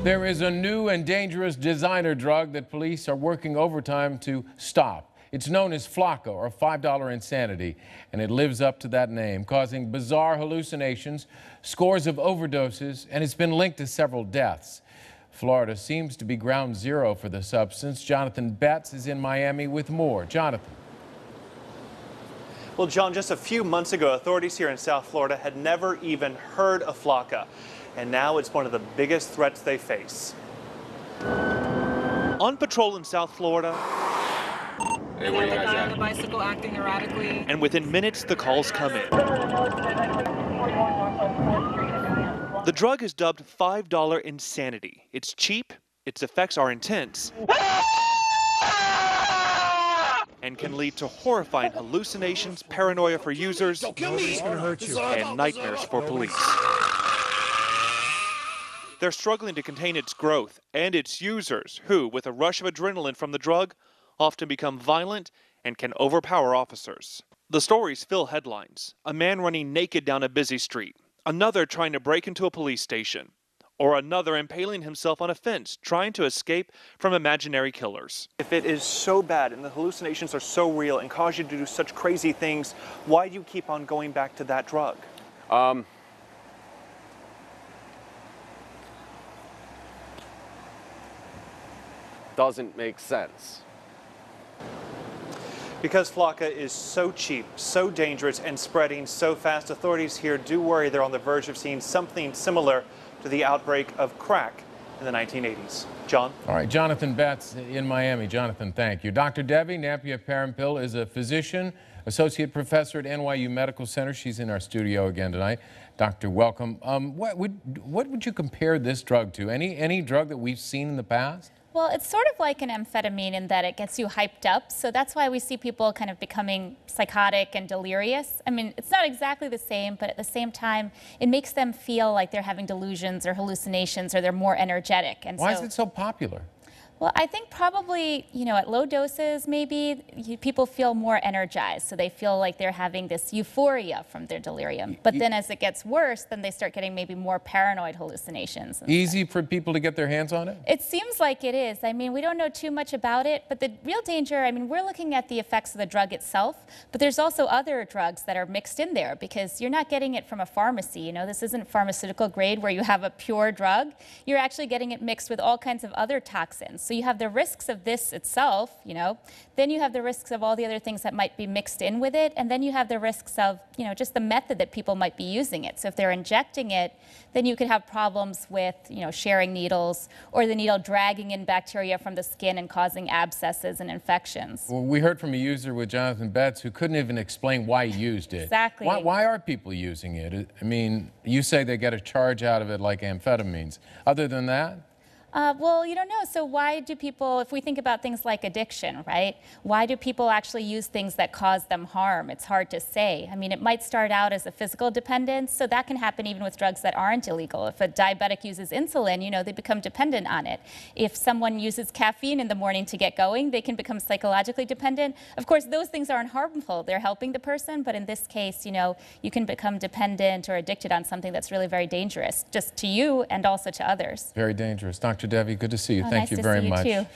There is a new and dangerous designer drug that police are working overtime to stop. It's known as Flakka, or $5 insanity, and it lives up to that name, causing bizarre hallucinations, scores of overdoses, and it's been linked to several deaths. Florida seems to be ground zero for the substance. Jonathan BETZ is in Miami with more. Jonathan. Well, John, just a few months ago, authorities here in South Florida had never even heard of Flakka, and now it's one of the biggest threats they face. On patrol in South Florida, the guy on the bicycle acting erratically. And within minutes, the calls come in. The drug is dubbed $5 insanity. It's cheap, its effects are intense, and can lead to horrifying hallucinations, paranoia for users, and nightmares for police. They're struggling to contain its growth and its users, who, with a rush of adrenaline from the drug, often become violent and can overpower officers. The stories fill headlines. A man running naked down a busy street, another trying to break into a police station, or another impaling himself on a fence trying to escape from imaginary killers. If it is so bad and the hallucinations are so real and cause you to do such crazy things, why do you keep on going back to that drug? Doesn't make sense. Because Flakka is so cheap, so dangerous, and spreading so fast, authorities here do worry they're on the verge of seeing something similar to the outbreak of crack in the 1980s. John? All right, Jonathan BETZ in Miami. Jonathan, thank you. Dr. Devi Nampia-Parampil is a physician, associate professor at NYU Medical Center. She's in our studio again tonight. Doctor, welcome. What would you compare this drug to? Any drug that we've seen in the past? Well, it's sort of like an amphetamine in that it gets you hyped up. So that's why we see people kind of becoming psychotic and delirious. I mean, it's not exactly the same, but at the same time, it makes them feel like they're having delusions or hallucinations, or they're more energetic. And why is it so popular? Well, I think probably, at low doses, maybe people feel more energized. So they feel like they're having this euphoria from their delirium. But then as it gets worse, then they start getting maybe more paranoid hallucinations. Easy for people to get their hands on it? It seems like it is. I mean, we don't know too much about it, but the real danger, I mean, we're looking at the effects of the drug itself, but there's also other drugs that are mixed in there because you're not getting it from a pharmacy. This isn't pharmaceutical grade where you have a pure drug. You're actually getting it mixed with all kinds of other toxins. So you have the risks of this itself, then you have the risks of all the other things that might be mixed in with it, and then you have the risks of, just the method that people might be using it. So if they're injecting it, then you could have problems with, sharing needles, or the needle dragging in bacteria from the skin and causing abscesses and infections. Well, we heard from a user with Jonathan BETZ who couldn't even explain why he used it. Exactly. Why are people using it? I mean, you say they get a charge out of it like amphetamines. Other than that? Well, you don't know. So why do people, if we think about things like addiction, right? Why do people actually use things that cause them harm? It's hard to say. I mean, it might start out as a physical dependence, so that can happen even with drugs that aren't illegal. If a diabetic uses insulin, they become dependent on it. If someone uses caffeine in the morning to get going, they can become psychologically dependent. Of course, those things aren't harmful. They're helping the person, but in this case, you can become dependent or addicted on something that's really very dangerous, just to you and also to others. Very dangerous. Dr. Devi, good to see you. Thank Nice you to very see you much. too.